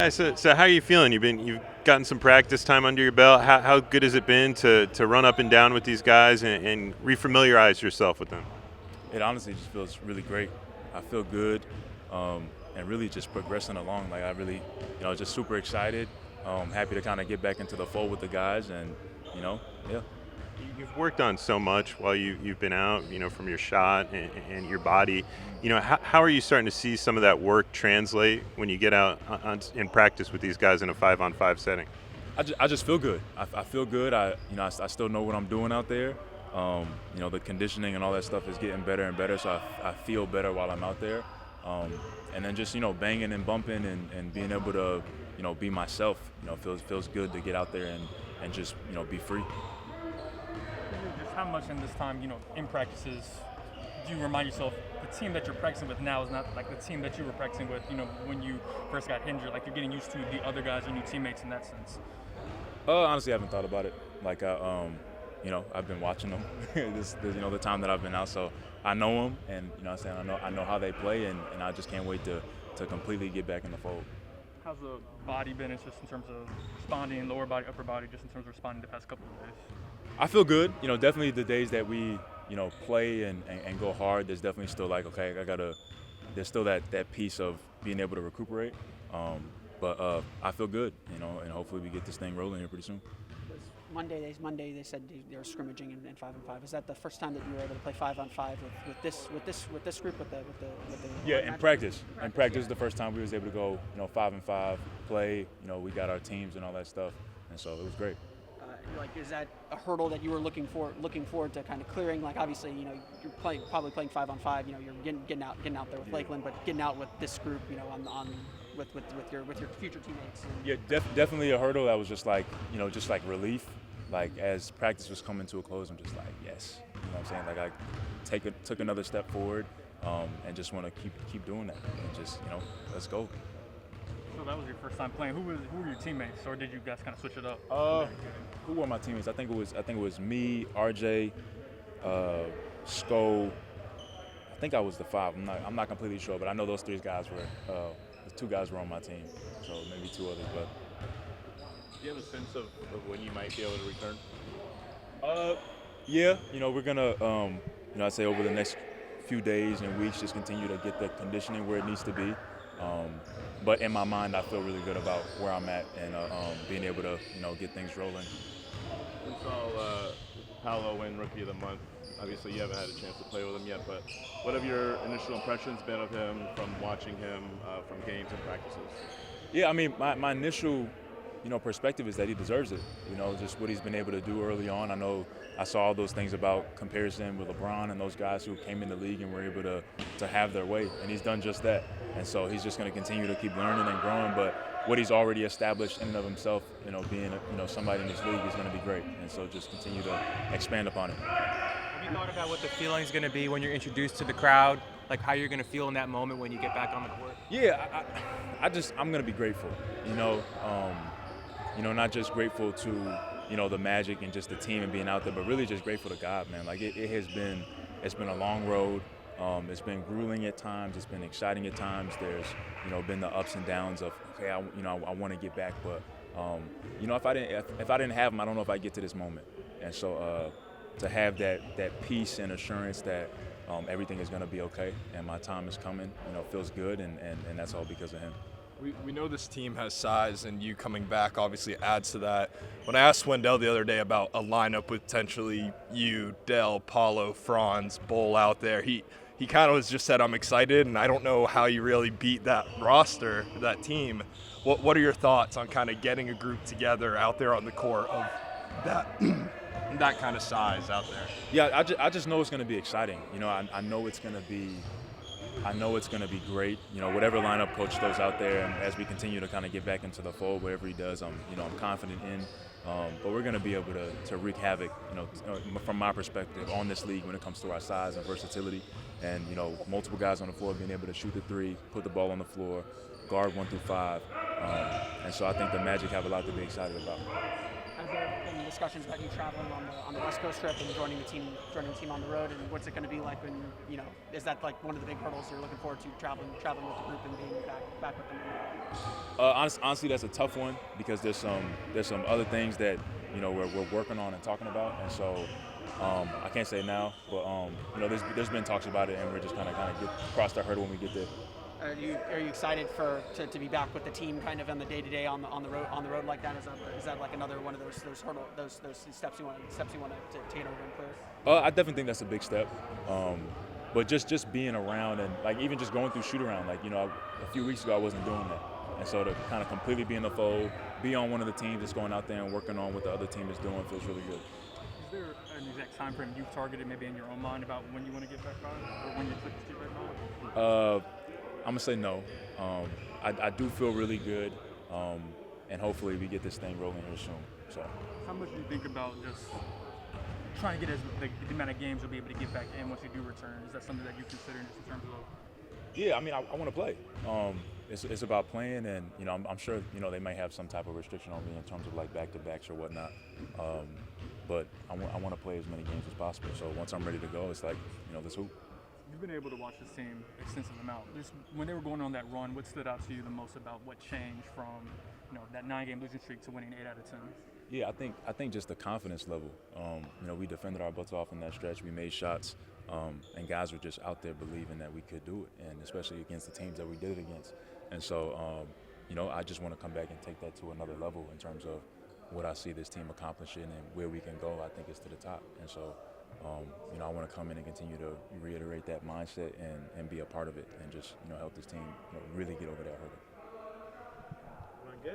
So how are you feeling? You've gotten some practice time under your belt. How good has it been to run up and down with these guys and refamiliarize yourself with them? It honestly just feels really great. I feel good, and really just progressing along. Like I really, just super excited. Happy to kind of get back into the fold with the guys, and yeah. You've worked on so much while you've been out, from your shot and your body. How are you starting to see some of that work translate when you get out in practice with these guys in a 5-on-5 setting? I just feel good. I feel good. I still know what I'm doing out there. The conditioning and all that stuff is getting better and better, so I feel better while I'm out there. And then just banging and bumping and being able to be myself. Feels good to get out there and just be free. Just how much in this time, in practices, do you remind yourself the team that you're practicing with now is not like the team that you were practicing with, when you first got injured? Like you're getting used to the other guys, your new teammates in that sense. Honestly, I haven't thought about it. Like I've been watching them the time that I've been out, so I know them, and I know how they play, and I just can't wait to completely get back in the fold. How's the body been? It's just in terms of responding, lower body, upper body, just in terms of responding the past couple of days. I feel good. Definitely the days that we, play and go hard, there's definitely still like, okay, there's still that piece of being able to recuperate. But I feel good, and hopefully we get this thing rolling here pretty soon. Monday they said they were scrimmaging in 5-on-5. Is that the first time that you were able to play 5-on-5 with this group with the Yeah, in practice. In practice is the first time we was able to go 5-on-5, play. We got our teams and all that stuff, and so it was great. Is that a hurdle that you were looking forward to kind of clearing? Like obviously, you're probably playing 5-on-5. You're getting out there with Lakeland, but getting out with this group, on with your future teammates. Yeah, definitely a hurdle that was just like relief. Like as practice was coming to a close, I'm just like, yes. You know what I'm saying? Like I took another step forward, and just want to keep doing that, and just let's go. So that was your first time playing. Who were your teammates, or did you guys kind of switch it up? Who were my teammates? I think it was me, RJ, Sko. I think I was the 5. I'm not completely sure, but I know those 3 guys were. The 2 guys were on my team, so maybe 2 others. But do you have a sense of when you might be able to return? Yeah. We're gonna. I'd say over the next few days and weeks, just continue to get the conditioning where it needs to be. But in my mind, I feel really good about where I'm at and being able to, get things rolling. We saw Paolo win Rookie of the Month. Obviously, you haven't had a chance to play with him yet, but what have your initial impressions been of him from watching him from games and practices? Yeah, I mean, my initial, perspective is that he deserves it. Just what he's been able to do early on. I know I saw all those things about comparison with LeBron and those guys who came in the league and were able to have their way, and he's done just that. And so he's just going to continue to keep learning and growing. But what he's already established in and of himself, being somebody in this league is going to be great. And so just continue to expand upon it. Have you thought about what the feeling's going to be when you're introduced to the crowd? Like how you're going to feel in that moment when you get back on the court? Yeah, I'm going to be grateful. Not just grateful to the Magic and just the team and being out there, but really just grateful to God, man. Like it's been a long road. It's been grueling at times. It's been exciting at times. There's, been the ups and downs of, okay, I want to get back, but, if I didn't have them, I don't know if I'd get to this moment. And so to have that peace and assurance that everything is going to be okay and my time is coming, feels good, and that's all because of him. We know this team has size, and you coming back obviously adds to that. When I asked Wendell the other day about a lineup with potentially you, Dell, Paulo, Franz, Bull out there, he kind of just said, I'm excited, and I don't know how you really beat that roster, that team. What are your thoughts on kind of getting a group together out there on the court of that that kind of size out there? Yeah, I just know it's going to be exciting. I know it's going to be great. Whatever lineup coach throws out there, and as we continue to kind of get back into the fold, whatever he does, I'm confident in. But we're going to be able to wreak havoc, from my perspective, on this league when it comes to our size and versatility. And, multiple guys on the floor being able to shoot the 3, put the ball on the floor, guard 1 through 5. And so I think the Magic have a lot to be excited about. Has there been discussions about you traveling on the West Coast trip and joining the team on the road? And what's it going to be like when is that like one of the big hurdles you're looking forward to traveling with the group and being back with them? Honestly, that's a tough one because there's some other things that we're working on and talking about, and so I can't say now, but there's been talks about it, and we're just kind of get cross that hurdle when we get there. Are you excited to be back with the team kind of on the day-to-day on the road like that? Is that like another one of those steps you want to take over and clear? I definitely think that's a big step. But just being around and like even just going through shoot around, like a few weeks ago I wasn't doing that, and so to kind of completely be in the fold, be on one of the teams that's going out there and working on what the other team is doing feels really good. Is there an exact time frame you've targeted, maybe in your own mind, about when you want to get back on, or when you expect to get back on? I'm gonna say no. I do feel really good, and hopefully we get this thing rolling here soon. So. How much do you think about just trying to get the amount of games you'll be able to get back in once you do return? Is that something that you consider just in terms of? Yeah, I mean, I want to play. It's about playing, and I'm sure they may have some type of restriction on me in terms of like back-to-backs or whatnot. But I want to play as many games as possible. So once I'm ready to go, it's like let's hoop. You've been able to watch this team extensive amount. When they were going on that run, what stood out to you the most about what changed from that 9-game losing streak to winning 8 out of 10? Yeah, I think just the confidence level. We defended our butts off in that stretch. We made shots, and guys were just out there believing that we could do it, and especially against the teams that we did it against. And so, I just want to come back and take that to another level in terms of what I see this team accomplishing and where we can go. I think it's to the top, and so. I want to come in and continue to reiterate that mindset and be a part of it and just help this team really get over that hurdle.